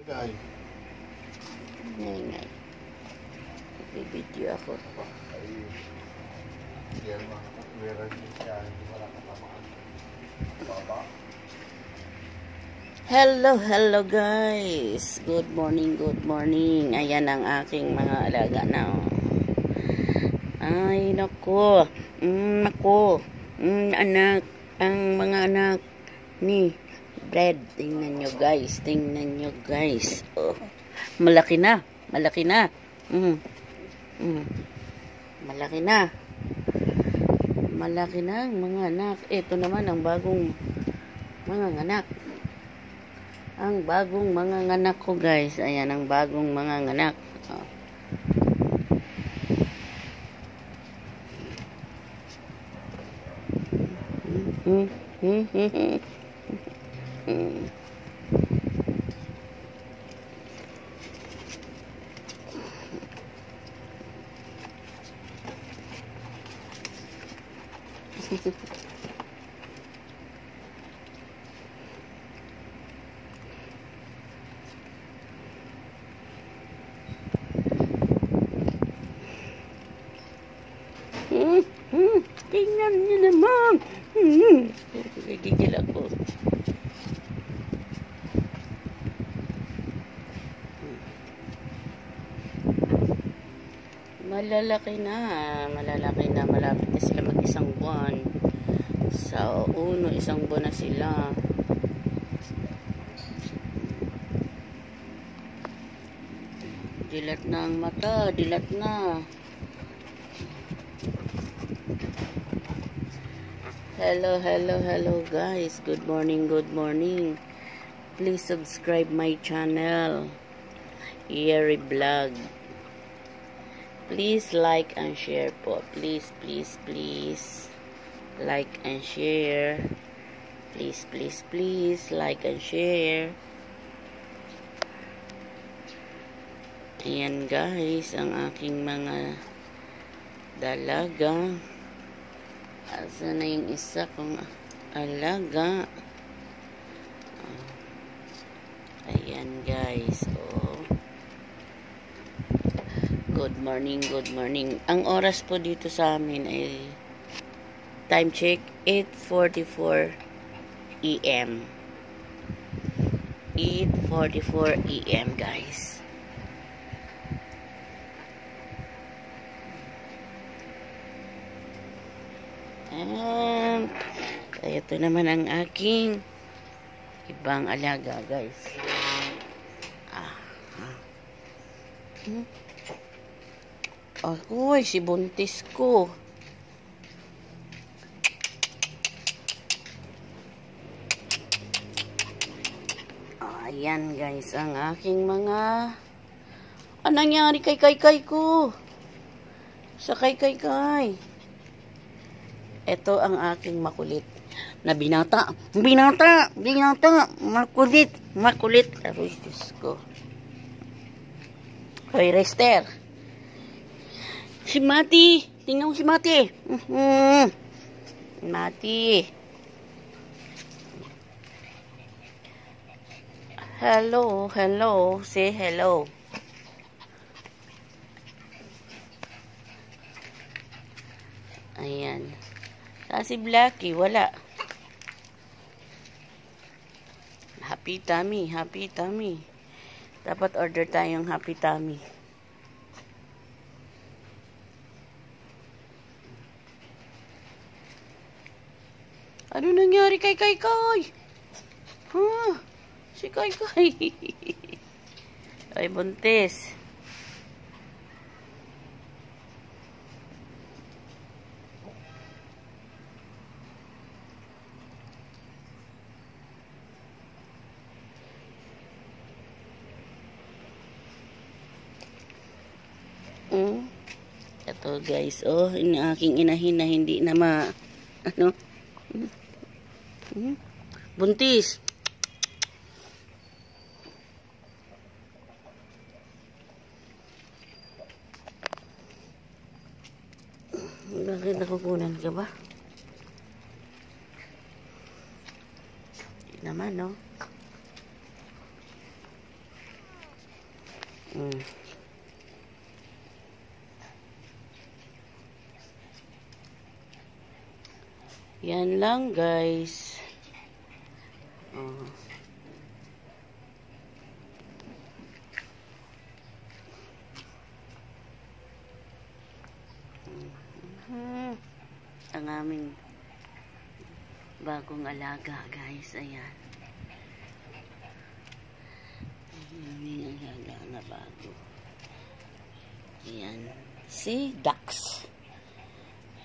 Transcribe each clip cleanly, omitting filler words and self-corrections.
Guy. Ngay. Video ako. Ay, yan mga katwiran din siya. Hindi wala katamaan. Baba. Hello guys. Good morning. Ayan ang aking mga alaga na. Ay, nako. Anak. Ang mga anak ni bread. Tingnan nyo guys. Oh, malaki na. Malaki na ang mga anak. Ito naman ang bagong mga anak. Ang bagong mga anak ko guys. Ayan ang bagong mga anak. Oh. Tingnan niyo naman. Gigil ako. Malalaki na. Malapit na sila mag-isang buwan. Sa isang buwan na sila. Dilat na ang mata. Dilat na. Hello guys. Good morning. Please subscribe my channel, Yeri Vlog. Please like and share po. Please like and share. Please like and share. Ayan guys, ang aking mga dalaga. Asa na yung isa kong alaga. Ayan guys. Oh. Good morning. Ang oras po dito sa amin ay time check 8:44 AM. 8:44 AM guys. And ito naman ang aking ibang alaga guys. Ako si buntis ko. Ayan guys ang aking mga anong nangyari kay ko? Sa kay. Ito ang aking makulit na binata. Makulit. Aroy, Diyos ko. Hoy, Rester. Si Mati. Tingnan mo si Mati. Mati. Hello. Say hello. Ayan. Si Blackie, wala. Happy tummy. Dapat order tayong happy tummy. Ano nangyari kay Kay? Si Kay. Ay, buntis. Ito guys, yung aking inahin na hindi na buntis. Bakit nakukunan ka ba? Hindi naman, no? Mm. Yan lang guys. Oh. Ang aming bagong alaga guys. Ayan. Ang aming alaga na bago. Ayan. Si Dax.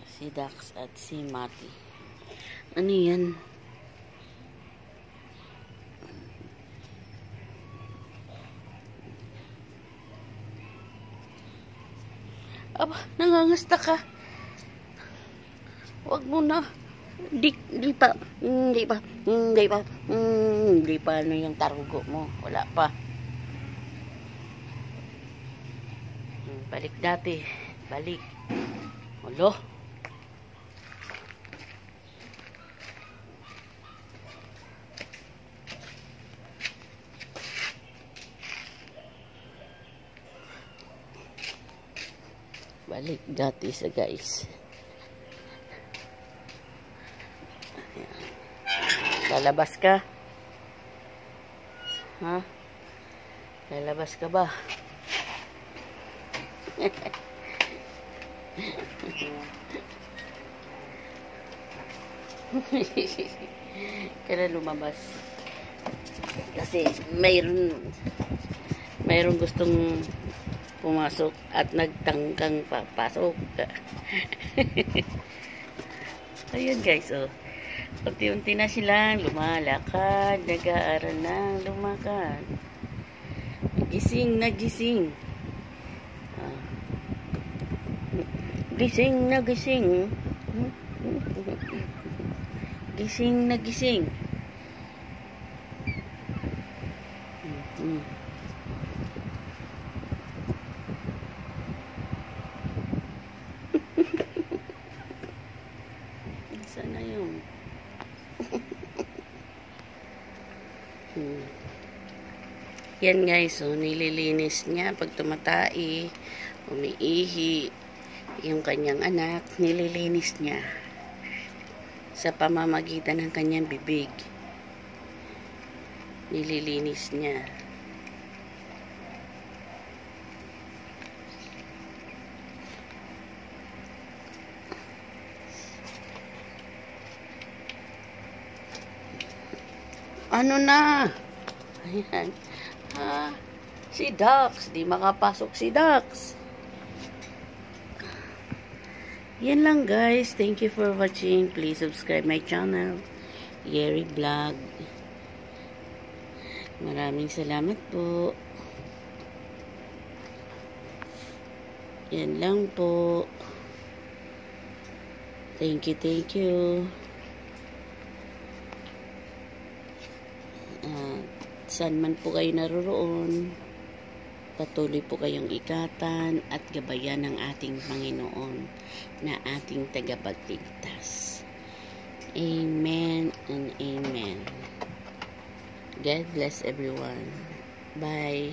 Si Dax at si Mati. Ano yan? Aba, nangangasta ka. Wag mo na. Di pa ano yung tarugo mo. Wala pa. Balik dati. Balik. Ulo. Balik dati sa guys. Lalabas ka? Ha? Lalabas ka ba? Kailan lumabas? Kasi mayroong gustong pumasok at nagtangkang papasok. Ayun guys, oh. Unti-unti na silang lumalakad, nag-aaral na lumakad. Gising na gising. Gising na gising. Gising na gising. Sana yun. Yan guys, so nililinis niya pag tumatai, umiihi, yung kanyang anak, nililinis niya sa pamamagitan ng kanyang bibig. Nililinis niya. Ano na? Ayan. Si Dax. Di makapasok si Dax. Yan lang guys. Thank you for watching. Please subscribe my channel. Yeri Vlog. Maraming salamat po. Yan lang po. Thank you, thank you. Saan man po kayo naroroon, patuloy po kayong ikatan at gabayan ng ating Panginoon na ating tagapagligtas. Amen and amen. God bless everyone. Bye.